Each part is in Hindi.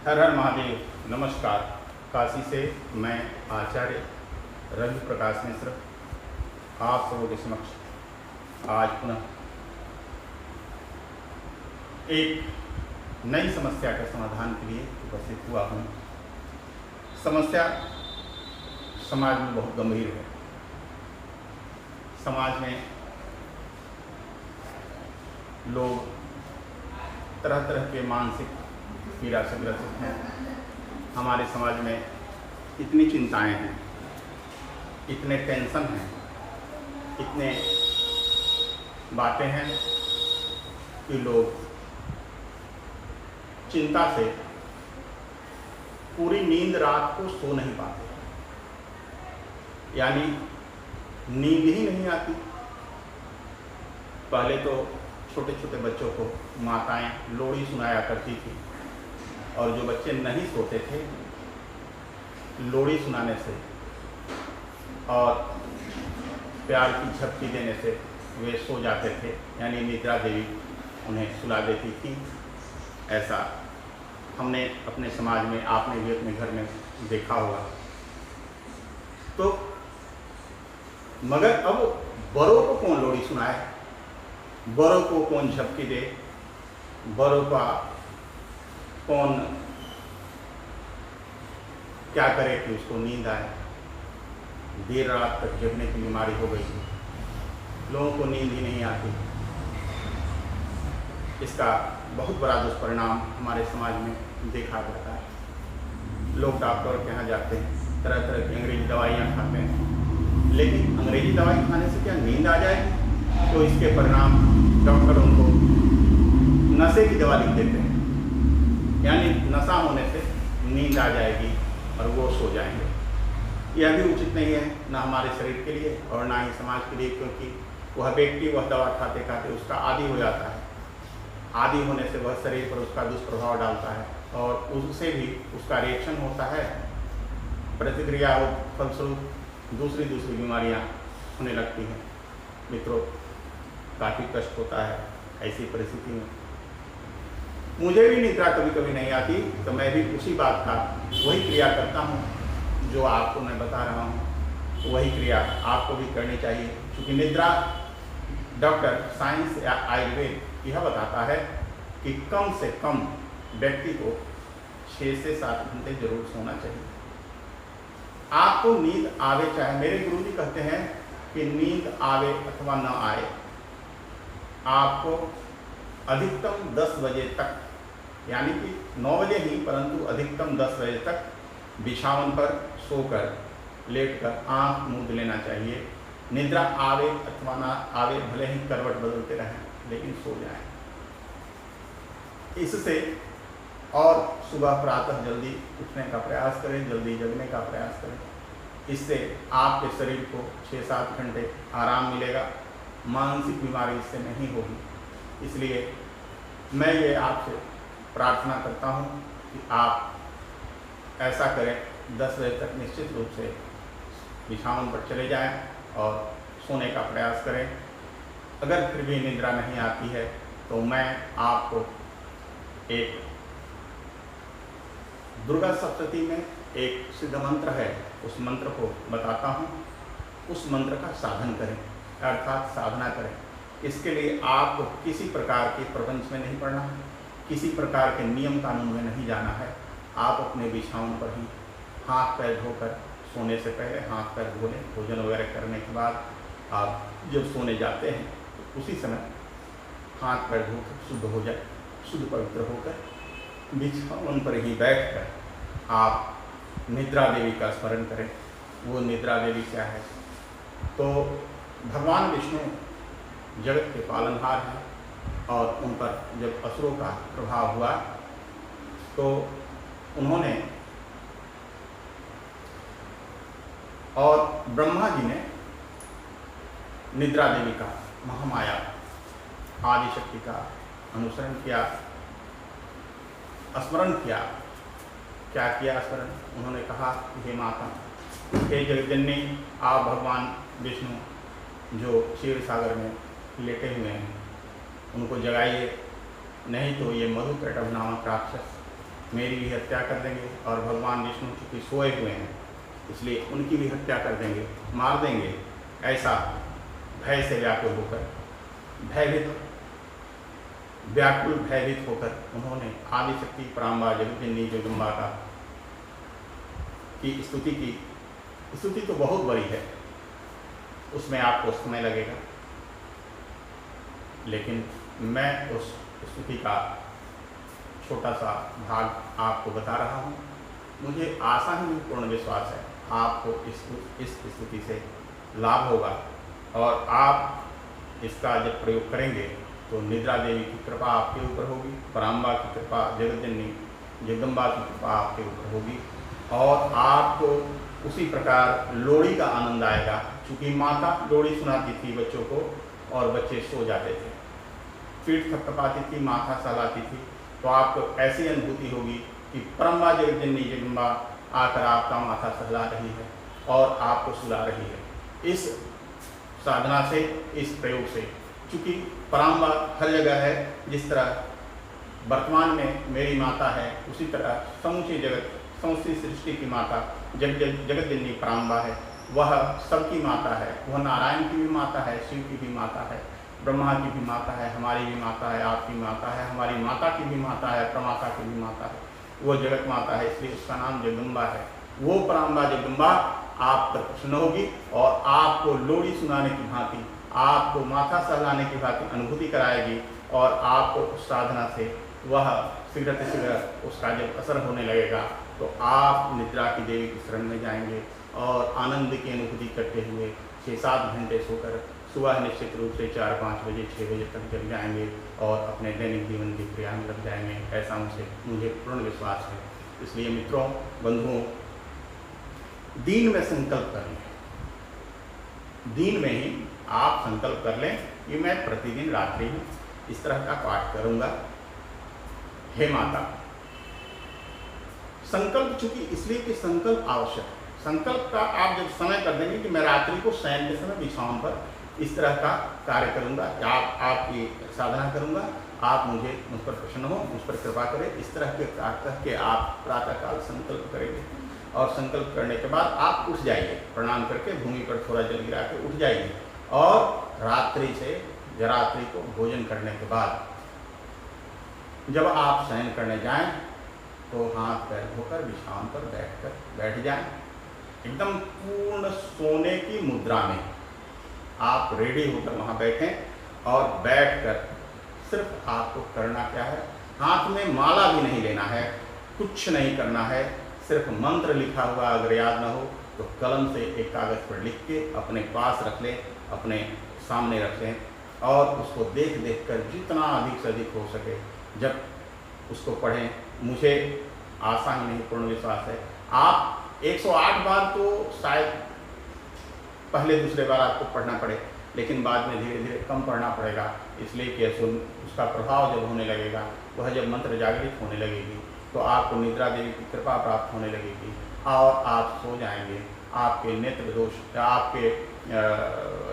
हर हर महादेव। नमस्कार। काशी से मैं आचार्य रवि प्रकाश मिश्र आप सबों के समक्ष आज पुनः एक नई समस्या के समाधान के लिए उपस्थित हुआ हूँ। समस्या समाज में बहुत गंभीर है। समाज में लोग तरह तरह के मानसिक पीड़ा से ग्रसित हैं। हमारे समाज में इतनी चिंताएं हैं, इतने टेंशन हैं, इतने बातें हैं कि लोग चिंता से पूरी नींद रात को सो नहीं पाते, यानी नींद ही नहीं आती। पहले तो छोटे छोटे बच्चों को माताएं लोरी सुनाया करती थी और जो बच्चे नहीं सोते थे लोरी सुनाने से और प्यार की झपकी देने से वे सो जाते थे, यानी निद्रा देवी उन्हें सुला देती थी। ऐसा हमने अपने समाज में, आपने भी अपने घर में देखा होगा। तो मगर अब बड़ों को कौन लोरी सुनाए, बड़ों को कौन झपकी दे, बड़ों का कौन क्या करे कि उसको नींद आए। देर रात तक जगने की बीमारी हो गई है, लोगों को नींद ही नहीं आती। इसका बहुत बड़ा दुष्परिणाम हमारे समाज में देखा जाता है। लोग डॉक्टर के यहाँ जाते हैं, तरह तरह की अंग्रेजी दवाइयाँ खाते हैं, लेकिन अंग्रेजी दवाई खाने से क्या नींद आ जाएगी? तो इसके परिणाम डॉक्टर उनको नशे की दवा लिख देते हैं, यानी नशा होने से नींद आ जाएगी और वो सो जाएंगे। यह भी उचित नहीं है, ना हमारे शरीर के लिए और ना ही समाज के लिए, क्योंकि वह व्यक्ति वह दवा खाते खाते उसका आदी हो जाता है। आदी होने से वह शरीर पर उसका दुष्प्रभाव डालता है और उससे भी उसका रिएक्शन होता है, प्रतिक्रिया हो, फलस्वरूप दूसरी बीमारियां होने लगती हैं। मित्रों, काफ़ी कष्ट होता है ऐसी परिस्थिति में। मुझे भी निद्रा कभी कभी नहीं आती, तो मैं भी उसी बात का वही क्रिया करता हूँ जो आपको मैं बता रहा हूँ। वही क्रिया आपको भी करनी चाहिए, क्योंकि निद्रा डॉक्टर साइंस या आयुर्वेद यह बताता है कि कम से कम व्यक्ति को 6 से 7 घंटे जरूर सोना चाहिए। आपको नींद आवे चाहे, मेरे गुरुजी कहते हैं कि नींद आवे अथवा न आए, आपको अधिकतम 10 बजे तक, यानी कि 9 बजे ही, परंतु अधिकतम 10 बजे तक बिछावन पर सोकर लेटकर आंख मूंद लेना चाहिए। निद्रा आवे अथवा ना आवे, भले ही करवट बदलते रहें, लेकिन सो जाएं। इससे और सुबह प्रातः जल्दी उठने का प्रयास करें, जल्दी जगने का प्रयास करें। इससे आपके शरीर को 6-7 घंटे आराम मिलेगा, मानसिक बीमारी इससे नहीं होगी। इसलिए मैं ये आपसे प्रार्थना करता हूँ कि आप ऐसा करें, 10 बजे तक निश्चित रूप से बिछावन पर चले जाएं और सोने का प्रयास करें। अगर फिर भी निद्रा नहीं आती है तो मैं आपको एक दुर्गा सप्तती में एक सिद्ध मंत्र है, उस मंत्र को बताता हूँ। उस मंत्र का साधन करें, अर्थात साधना करें। इसके लिए आपको किसी प्रकार के प्रपंच में नहीं पड़ना है, किसी प्रकार के नियम कानून में नहीं जाना है। आप अपने बिछावन पर ही हाथ पैर धोकर, सोने से पहले हाथ पैर धो लें। भोजन वगैरह करने के बाद आप जब सोने जाते हैं तो उसी समय हाथ पैर धोकर शुद्ध हो जाए, शुद्ध पवित्र होकर बिछावन पर ही बैठकर आप निद्रा देवी का स्मरण करें। वो निद्रा देवी क्या है? तो भगवान विष्णु जगत के पालनहार हैं और उन पर जब असुरों का प्रभाव हुआ तो उन्होंने और ब्रह्मा जी ने निद्रा देवी का, महामाया आदिशक्ति का अनुसरण किया, स्मरण किया। क्या किया स्मरण? उन्होंने कहा, हे माता, हे जगजननी, आप भगवान विष्णु जो क्षीर सागर में लेटे हुए हैं उनको जगाइए, नहीं तो ये मधुकैटभ नामक राक्षस मेरी भी हत्या कर देंगे और भगवान विष्णु चूँकि सोए हुए हैं इसलिए उनकी भी हत्या कर देंगे, मार देंगे। ऐसा भय से व्याकुल होकर, भयभीत होकर उन्होंने आदिशक्ति पराम्बा जगतजननी जगदम्बा की स्तुति की। स्तुति तो बहुत बड़ी है, उसमें आपको समय लगेगा, लेकिन मैं उस स्तुति का छोटा सा भाग आपको बता रहा हूँ। मुझे आशा ही पूर्ण विश्वास है आपको इस स्तुति से लाभ होगा और आप इसका जब प्रयोग करेंगे तो निद्रा देवी की कृपा आपके ऊपर होगी, पराम्बा की कृपा, जगतजननी जगदम्बा की कृपा आपके ऊपर होगी और आपको उसी प्रकार लोड़ी का आनंद आएगा। चूँकि माता लोड़ी सुनाती थी बच्चों को और बच्चे सो जाते थे, पीठ थपथपाती थी, माथा सहलाती थी, तो आपको ऐसी अनुभूति होगी कि पराम्बा जगतजननी जगदम्बा आकर आपका माथा सहला रही है और आपको सुला रही है। इस साधना से, इस प्रयोग से, चूँकि पराम्बा हर जगह है, जिस तरह वर्तमान में मेरी माता है उसी तरह समूचे जगत, समस्ती सृष्टि की माता जगतजननी पराम्बा है। वह सबकी माता है, वह नारायण की भी माता है, शिव की भी माता है, ब्रह्मा की भी माता है, हमारी भी माता है, आपकी माता है, हमारी माता की भी माता है, प्रमाता की भी माता है। वो जगत माता है, इसलिए उसका नाम जगदम्बा है। वो पराम्बा जगदम्बा आप पर प्रसन्न होगी और आपको लोड़ी सुनाने की भांति, आपको माथा सहलाने की भांति अनुभूति कराएगी और आपको उस साधना से वह शीघ्र से शीघ्र उसका जब असर होने लगेगा तो आप निद्रा की देवी की शरण में जाएंगे और आनंद की अनुभूति करते हुए 6-7 घंटे सोकर सुबह निश्चित रूप से 4-5 बजे 6 बजे तक जग जाएंगे और अपने दैनिक जीवन की क्रिया में लग जाएंगे। ऐसा मुझे पूर्ण विश्वास है। इसलिए मित्रों, बंधुओं, दीन में संकल्प कर लें, दीन में ही आप संकल्प कर लें कि मैं प्रतिदिन रात्रि में इस तरह का पाठ करूंगा। हे माता, संकल्प चूंकि इसलिए कि संकल्प आवश्यक है, संकल्प का आप जब समय कर देंगे कि मैं रात्रि को शयन के समय बिछावन पर इस तरह का कार्य करूंगा, आपकी साधना करूंगा, आप मुझ पर प्रसन्न हो, मुझ पर कृपा करें, इस तरह के कह के आप प्रातःकाल संकल्प करेंगे और संकल्प करने के बाद आप उठ जाइए, प्रणाम करके भूमि पर थोड़ा जल गिरा के उठ जाइए और रात्रि को भोजन करने के बाद जब आप शयन करने जाएं तो हाथ पैर धोकर बिछावन पर बैठ जाएं, एकदम पूर्ण सोने की मुद्रा में आप रेडी होकर वहाँ बैठें और बैठकर सिर्फ आपको करना क्या है, हाथ में माला भी नहीं लेना है, कुछ नहीं करना है, सिर्फ मंत्र लिखा हुआ अगर याद ना हो तो कलम से एक कागज़ पर लिख के अपने पास रख लें, अपने सामने रख लें और उसको देख कर जितना अधिक से अधिक हो सके जब उसको पढ़ें। मुझे आशा ही नहीं पूर्ण विश्वास है आप 108 बार तो शायद पहले दूसरे बार आपको पढ़ना पड़े, लेकिन बाद में धीरे धीरे कम पढ़ना पड़ेगा, इसलिए कि उसका प्रभाव जब होने लगेगा, वह जब मंत्र जागृत होने लगेगी तो आपको निद्रा देवी की कृपा प्राप्त होने लगेगी और आप सो जाएंगे। आपके नेत्र दोष, आपके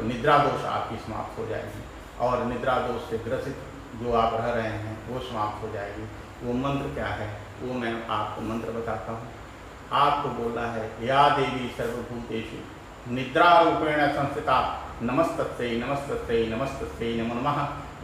निद्रा दोष आपकी समाप्त हो जाएगी और निद्रा दोष से ग्रसित जो आप रह रहे हैं वो समाप्त हो जाएगी। वो मंत्र क्या है, वो मैं आपको मंत्र बताता हूँ। आपको बोलना है, या देवी सर्वभूतेषु निद्रा रूपेण संस्थिता नमस्तस्यै नमस्तस्यै नमस्तस्यै नमो नमः।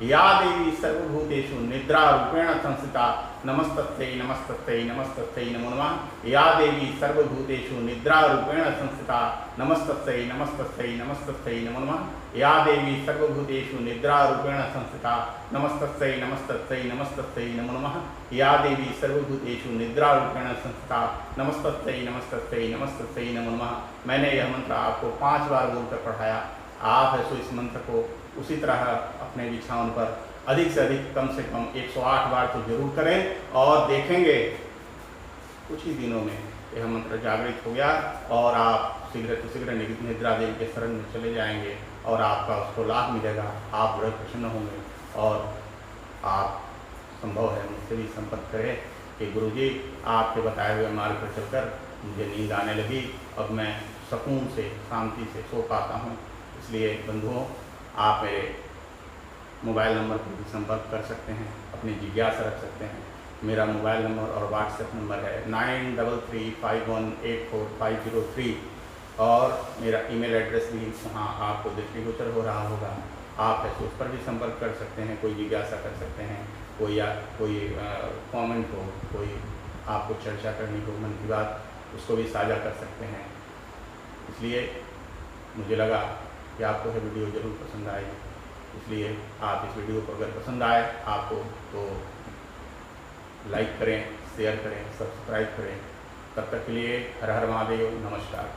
या देवी सर्वभूतेषु निद्रा रूपेण संस्थिता नमस्तस्यै नमस्तस्यै नमस्तस्यै नमो नमः। या देवी सर्वभूतेषु निद्रा रूपेण संस्थिता नमस्तस्यै नमस्तस्यै नमस्तस्यै नमो नमः। या देवी सर्वभूतेषु निद्रा रूपेण संस्थिता नमस्तस्यै नमस्तस्यै नमस्तस्यै नमो नमः। या देवी सर्वभूतेषु निद्रा रूपेण संस्थिता नमस्तस्यै नमस्तस्यै नमस्तस्यै नमो नमः। मैंने यह मंत्र आपको 5 बार बोलकर पढ़ाया। आप है सो इस मंत्र को उसी तरह अपने बिछावन पर अधिक से अधिक कम से कम 108 बार तो जरूर करें और देखेंगे कुछ ही दिनों में यह मंत्र जागृत हो गया और आप शीघ्र से शीघ्र निद्रा देवी के शरण में चले जाएंगे और आपका उसको लाभ मिलेगा। आप बड़े प्रसन्न होंगे और आप संभव है मुझसे भी संपर्क करें कि गुरुजी आपके बताए हुए मार्ग पर चलकर मुझे नींद आने लगी, अब मैं सुकून से शांति से सो पाता हूँ। इसलिए बंधुओं, आप मेरे मोबाइल नंबर पर भी संपर्क कर सकते हैं, अपनी जिज्ञासा रख सकते हैं। मेरा मोबाइल नंबर और व्हाट्सएप नंबर है 9335184503 और मेरा ईमेल एड्रेस भी वहाँ आपको दृष्टिगोचर हो रहा होगा। आप ऐसे उस पर भी संपर्क कर सकते हैं, कोई जिज्ञासा कर सकते हैं, कोई कमेंट हो, कोई आपको चर्चा करनी हो मन की बात, उसको भी साझा कर सकते हैं। इसलिए मुझे लगा कि आपको यह वीडियो ज़रूर पसंद आई, इसलिए आप इस वीडियो को अगर पसंद आए आपको तो लाइक करें, शेयर करें, सब्सक्राइब करें। तब तक के लिए हर हर महादेव, नमस्कार।